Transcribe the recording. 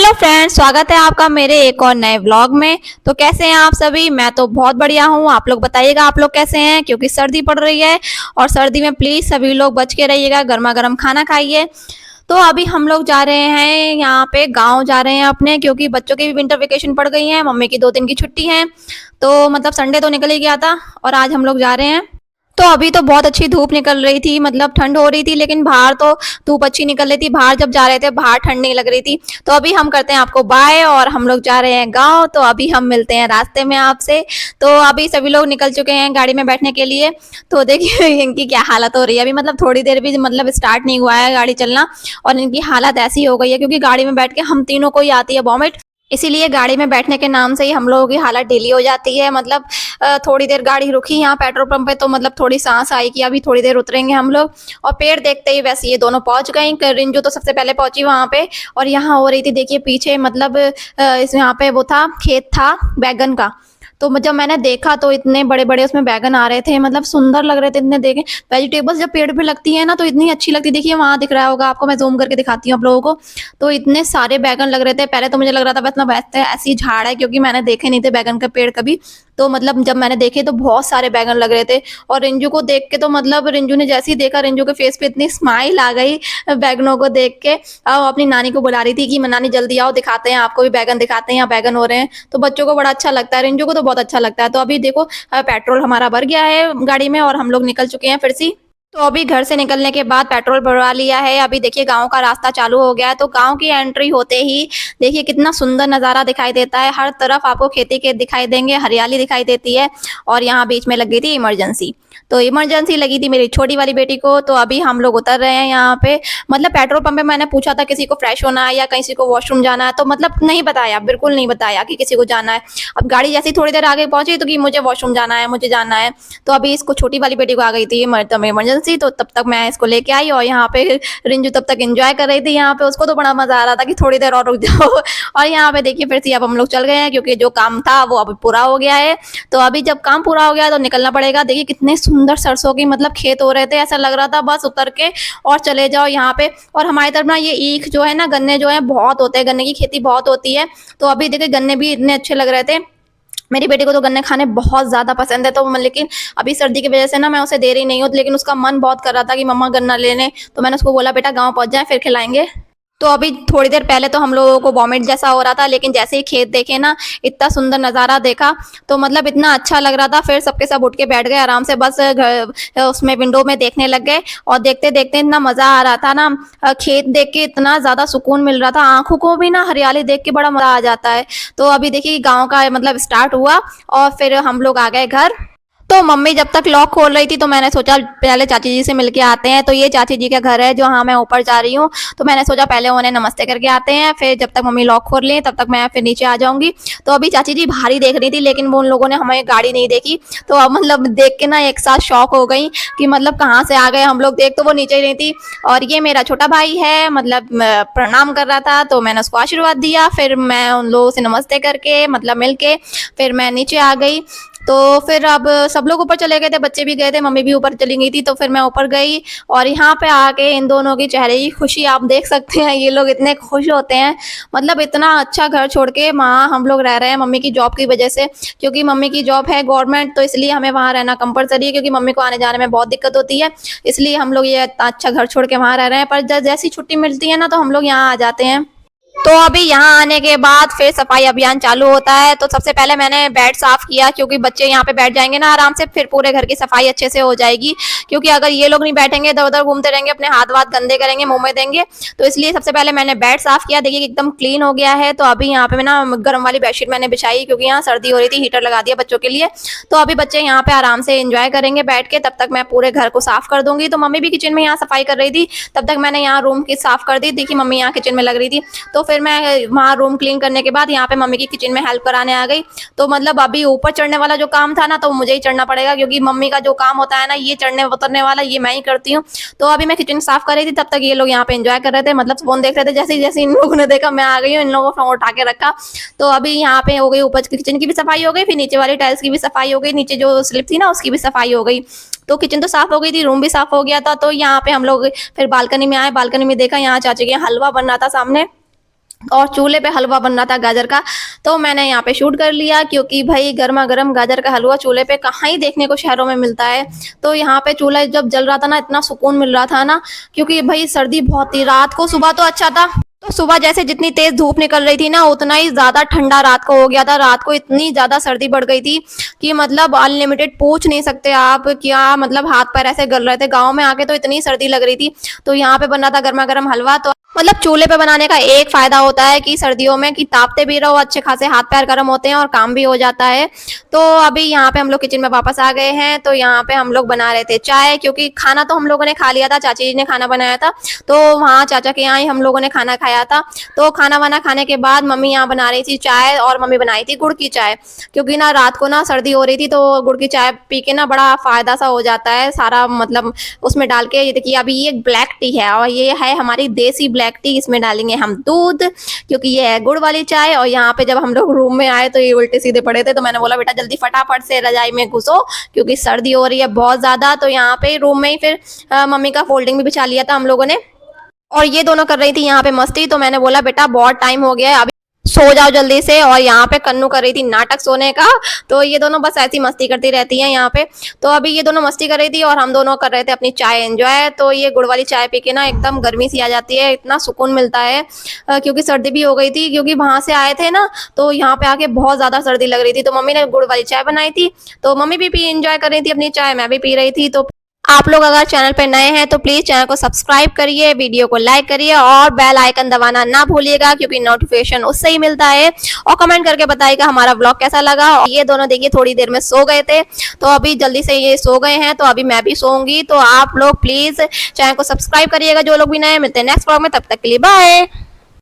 Hello friends, स्वागत है आपका मेरे एक और नए व्लॉग में। तो कैसे हैं आप सभी? मैं तो बहुत बढ़िया हूँ। आप लोग बताइएगा आप लोग कैसे हैं, क्योंकि सर्दी पड़ रही है और सर्दी में प्लीज सभी लोग बच के रहिएगा, गर्मा गर्म खाना खाइए। तो अभी हम लोग जा रहे हैं यहाँ पे, गांव जा रहे हैं अपने, क्योंकि बच्चों की भी विंटर वेकेशन पड़ गई है, मम्मी की 2 दिन की छुट्टी है। तो मतलब संडे तो निकल ही गया था और आज हम लोग जा रहे हैं। तो अभी तो बहुत अच्छी धूप निकल रही थी, मतलब ठंड हो रही थी, लेकिन बाहर तो धूप अच्छी निकल रही थी। बाहर जब जा रहे थे बाहर ठंड नहीं लग रही थी। तो अभी हम करते हैं आपको बाय और हम लोग जा रहे हैं गांव। तो अभी हम मिलते हैं रास्ते में आपसे। तो अभी सभी लोग निकल चुके हैं गाड़ी में बैठने के लिए। तो देखिए इनकी क्या हालत हो रही है अभी, मतलब थोड़ी देर भी मतलब स्टार्ट नहीं हुआ है गाड़ी चलना और इनकी हालत ऐसी हो गई है, क्योंकि गाड़ी में बैठ के हम तीनों को ही आती है वॉमिट। इसीलिए गाड़ी में बैठने के नाम से ही हम लोगों की हालत ढीली हो जाती है। मतलब थोड़ी देर गाड़ी रुकी यहाँ पेट्रोल पंप पे, तो मतलब थोड़ी सांस आई कि अभी थोड़ी देर उतरेंगे हम लोग। और पेड़ देखते ही वैसे ये दोनों पहुंच गई। रिंजू तो सबसे पहले पहुंची वहां पे। और यहाँ हो रही थी, देखिए पीछे, मतलब इस यहाँ पे वो था, खेत था बैगन का। तो जब मैंने देखा तो इतने बड़े बड़े उसमें बैगन आ रहे थे, मतलब सुंदर लग रहे थे इतने। देखे वेजिटेबल्स जब पेड़ पे लगती है ना तो इतनी अच्छी लगती है। देखिए वहां दिख रहा होगा आपको, मैं जूम करके दिखाती हूँ आप लोगों को। तो इतने सारे बैगन लग रहे थे। पहले तो मुझे लग रहा था बस ना वैसे ऐसी झाड़ है, क्योंकि मैंने देखे नहीं थे बैगन का पेड़ कभी। तो मतलब जब मैंने देखे तो बहुत सारे बैगन लग रहे थे। और रिंजू को देख के तो मतलब रिंजू ने जैसे ही देखा, रिंजू के फेस पे इतनी स्माइल आ गई बैगनों को देख के। और अपनी नानी को बुला रही थी कि नानी जल्दी आओ, दिखाते हैं आपको भी बैगन, दिखाते हैं यहाँ बैगन हो रहे हैं। तो बच्चों को बड़ा अच्छा लगता है, रिंजू को तो बहुत अच्छा लगता है। तो अभी देखो पेट्रोल हमारा भर गया है गाड़ी में और हम लोग निकल चुके हैं फिर से। तो अभी घर से निकलने के बाद पेट्रोल भरवा लिया है। अभी देखिए गांव का रास्ता चालू हो गया है। तो गांव की एंट्री होते ही देखिए कितना सुंदर नज़ारा दिखाई देता है। हर तरफ आपको खेती के दिखाई देंगे, हरियाली दिखाई देती है। और यहाँ बीच में लग गई थी इमरजेंसी। तो इमरजेंसी लगी थी मेरी छोटी वाली बेटी को। तो अभी हम लोग उतर रहे हैं यहाँ पे। मतलब पेट्रोल पंप पे मैंने पूछा था किसी को फ्रेश होना है या किसी को वॉशरूम जाना है, तो मतलब नहीं बताया, बिल्कुल नहीं बताया कि किसी को जाना है। अब गाड़ी जैसी थोड़ी देर आगे पहुंची तो कि मुझे वॉशरूम जाना है, मुझे जाना है। तो अभी इसको, छोटी वाली बेटी को आ गई थी इमरजेंसी। तो तब तक मैं इसको लेके आई और यहाँ पे रिंजू तब तक एंजॉय कर रही थी। यहाँ पे उसको तो बड़ा मजा आ रहा था कि थोड़ी देर और रुक जाओ। और यहाँ पे देखिए फिर से अब हम लोग चल गए हैं, क्योंकि जो काम था वो अभी पूरा हो गया है। तो अभी जब काम पूरा हो गया है तो निकलना पड़ेगा। देखिए कितने सुंदर सरसों की मतलब खेत हो रहे थे, ऐसा लग रहा था बस उतर के और चले जाओ यहाँ पे। और हमारी तरफ ना ये ईख जो है ना, गन्ने जो है बहुत होते हैं, गन्ने की खेती बहुत होती है। तो अभी देखिए गन्ने भी इतने अच्छे लग रहे थे। मेरी बेटी को तो गन्ने खाने बहुत ज्यादा पसंद है। तो लेकिन अभी सर्दी की वजह से ना मैं उसे दे रही नहीं हूँ, लेकिन उसका मन बहुत कर रहा था कि मम्मा गन्ना लेने। तो मैंने उसको बोला बेटा गाँव पहुंच जाए फिर खिलाएंगे। तो अभी थोड़ी देर पहले तो हम लोगों को वॉमिट जैसा हो रहा था, लेकिन जैसे ही खेत देखे ना, इतना सुंदर नज़ारा देखा, तो मतलब इतना अच्छा लग रहा था। फिर सबके सब उठ के बैठ गए आराम से, बस घर उसमें विंडो में देखने लग गए। और देखते देखते इतना मज़ा आ रहा था ना, खेत देख के इतना ज़्यादा सुकून मिल रहा था। आंखों को भी ना हरियाली देख के बड़ा मज़ा आ जाता है। तो अभी देखिए गाँव का मतलब स्टार्ट हुआ और फिर हम लोग आ गए घर। तो मम्मी जब तक लॉक खोल रही थी तो मैंने सोचा पहले चाची जी से मिलके आते हैं। तो ये चाची जी का घर है जो, हाँ मैं ऊपर जा रही हूँ। तो मैंने सोचा पहले उन्हें नमस्ते करके आते हैं, फिर जब तक मम्मी लॉक खोल लें तब तक मैं फिर नीचे आ जाऊंगी। तो अभी चाची जी बाहर ही देख रही थी, लेकिन वो उन लोगों ने हमें गाड़ी नहीं देखी। तो अब मतलब देख के ना एक साथ शॉक हो गई कि मतलब कहाँ से आ गए हम लोग। देख तो वो नीचे ही नहीं थी। और ये मेरा छोटा भाई है, मतलब प्रणाम कर रहा था, तो मैंने उसको आशीर्वाद दिया। फिर मैं उन लोगों से नमस्ते करके मतलब मिल के फिर मैं नीचे आ गई। तो फिर अब सब लोग ऊपर चले गए थे, बच्चे भी गए थे, मम्मी भी ऊपर चली गई थी। तो फिर मैं ऊपर गई और यहाँ पे आके इन दोनों की चेहरे की खुशी आप देख सकते हैं। ये लोग इतने खुश होते हैं, मतलब इतना अच्छा घर छोड़ के वहाँ हम लोग रह रहे हैं मम्मी की जॉब की वजह से। क्योंकि मम्मी की जॉब है गवर्नमेंट, तो इसलिए हमें वहाँ रहना कंपलसरी है, क्योंकि मम्मी को आने जाने में बहुत दिक्कत होती है। इसलिए हम लोग ये इतना अच्छा घर छोड़ के वहाँ रह रहे हैं। पर जैसी छुट्टी मिलती है ना तो हम लोग यहाँ आ जाते हैं। तो अभी यहाँ आने के बाद फिर सफाई अभियान चालू होता है। तो सबसे पहले मैंने बेड साफ किया, क्योंकि बच्चे यहाँ पे बैठ जाएंगे ना आराम से, फिर पूरे घर की सफाई अच्छे से हो जाएगी। क्योंकि अगर ये लोग नहीं बैठेंगे, इधर उधर घूमते रहेंगे, अपने हाथ वाथ गंदे करेंगे, मुंह में देंगे। तो इसलिए सबसे पहले मैंने बेड साफ किया। देखिए एकदम क्लीन हो गया है। तो अभी यहाँ पे ना गर्म वाली बेडशीट मैंने बिछाई, क्योंकि यहाँ सर्दी हो रही थी, हीटर लगा दिया बच्चों के लिए। तो अभी बच्चे यहाँ पे आराम से एंजॉय करेंगे बैठ के। तब तक मैं पूरे घर को साफ कर दूंगी। तो मम्मी भी किचन में यहाँ सफाई कर रही थी, तब तक मैंने यहाँ रूम की साफ कर दी। देखिए मम्मी यहाँ किचन में लग रही थी। तो फिर मैं वहाँ रूम क्लीन करने के बाद यहाँ पे मम्मी की किचन में हेल्प कराने आ गई। तो मतलब अभी ऊपर चढ़ने वाला जो काम था ना, तो मुझे ही चढ़ना पड़ेगा, क्योंकि मम्मी का जो काम होता है ना, ये चढ़ने उतरने वाला ये मैं ही करती हूँ। तो अभी मैं किचन साफ कर रही थी, तब तक ये लोग यहाँ पे एंजॉय कर रहे थे, मतलब फोन देख रहे थे। जैसे जैसे इन लोगों ने देखा मैं आ गई हूँ, इन लोगों को फोन उठा के रखा। तो अभी यहाँ पे हो गई, ऊपर किचन की भी सफाई हो गई, फिर नीचे वाली टाइल्स की भी सफाई हो गई, नीचे जो स्लिप थी ना उसकी भी सफाई हो गई। तो किचन तो साफ हो गई थी, रूम भी साफ हो गया था। तो यहाँ पे हम लोग फिर बालकनी में आए। बालकनी में देखा यहाँ चाची के यहाँ हलवा बन रहा था सामने। और चूल्हे पे हलवा बन रहा था गाजर का, तो मैंने यहाँ पे शूट कर लिया क्योंकि भाई गर्मा गर्म गाजर का हलवा चूल्हे पे कहाँ ही देखने को शहरों में मिलता है। तो यहाँ पे चूल्हा जब जल रहा था ना, इतना सुकून मिल रहा था ना, क्योंकि भाई सर्दी बहुत थी। रात को सुबह तो अच्छा था, तो सुबह जैसे जितनी तेज धूप निकल रही थी ना, उतना ही ज्यादा ठंडा रात को हो गया था। रात को इतनी ज्यादा सर्दी बढ़ गई थी कि मतलब अनलिमिटेड पूछ नहीं सकते आप क्या, मतलब हाथ पैर ऐसे गल रहे थे। गाँव में आके तो इतनी सर्दी लग रही थी। तो यहाँ पे बन रहा था गर्मा गर्म हलवा। तो मतलब चूल्हे पे बनाने का एक फायदा होता है कि सर्दियों में कि तापते भी रहो, अच्छे खासे हाथ पैर गर्म होते हैं और काम भी हो जाता है। तो अभी यहाँ पे हम लोग किचन में वापस आ गए हैं। तो यहाँ पे हम लोग बना रहे थे चाय, क्योंकि खाना तो हम लोगों ने खा लिया था, चाची जी ने खाना बनाया था। तो वहाँ चाचा के यहाँ ही हम लोगों ने खाना खाया था। तो खाना वाना खाने के बाद मम्मी यहाँ बना रही थी चाय, और मम्मी बनाई थी गुड़ की चाय, क्योंकि ना रात को ना सर्दी हो रही थी, तो गुड़ की चाय पी के ना बड़ा फायदा सा हो जाता है सारा, मतलब उसमें डाल के। ये देखिए अभी ये ब्लैक टी है, और ये है हमारी देसी ब्लैक टी। इसमें डालेंगे हम दूध, क्योंकि ये है गुड़ वाली चाय। और यहाँ पे जब हम लोग रूम में आए तो ये उल्टे सीधे पड़े थे, तो मैंने बोला बेटा जल्दी फटाफट से रजाई में घुसो, क्योंकि सर्दी हो रही है बहुत ज्यादा। तो यहाँ पे रूम में ही फिर मम्मी का फोल्डिंग भी बिछा लिया था हम लोगों ने। और ये दोनों कर रही थी यहाँ पे मस्ती। तो मैंने बोला बेटा बहुत टाइम हो गया है, अभी सो जाओ जल्दी से। और यहाँ पे कन्नू कर रही थी नाटक सोने का। तो ये दोनों बस ऐसी मस्ती करती रहती हैं यहाँ पे। तो अभी ये दोनों मस्ती कर रही थी और हम दोनों कर रहे थे अपनी चाय एंजॉय। तो ये गुड़ वाली चाय पी के ना एकदम गर्मी सी आ जाती है, इतना सुकून मिलता है। क्योंकि सर्दी भी हो गई थी, क्योंकि वहां से आए थे ना, तो यहाँ पे आके बहुत ज्यादा सर्दी लग रही थी। तो मम्मी ने गुड़ वाली चाय बनाई थी, तो मम्मी भी पी एंजॉय कर रही थी अपनी चाय, मैं भी पी रही थी। तो आप लोग अगर चैनल पे नए हैं तो प्लीज चैनल को सब्सक्राइब करिए, वीडियो को लाइक करिए और बेल आइकन दबाना ना भूलिएगा, क्योंकि नोटिफिकेशन उससे ही मिलता है। और कमेंट करके बताइएगा हमारा व्लॉग कैसा लगा। और ये दोनों देखिए थोड़ी देर में सो गए थे, तो अभी जल्दी से ये सो गए हैं, तो अभी मैं भी सोऊंगी। तो आप लोग प्लीज चैनल को सब्सक्राइब करिएगा जो लोग भी नए। मिलते हैं नेक्स्ट व्लॉग में, तब तक के लिए बाय।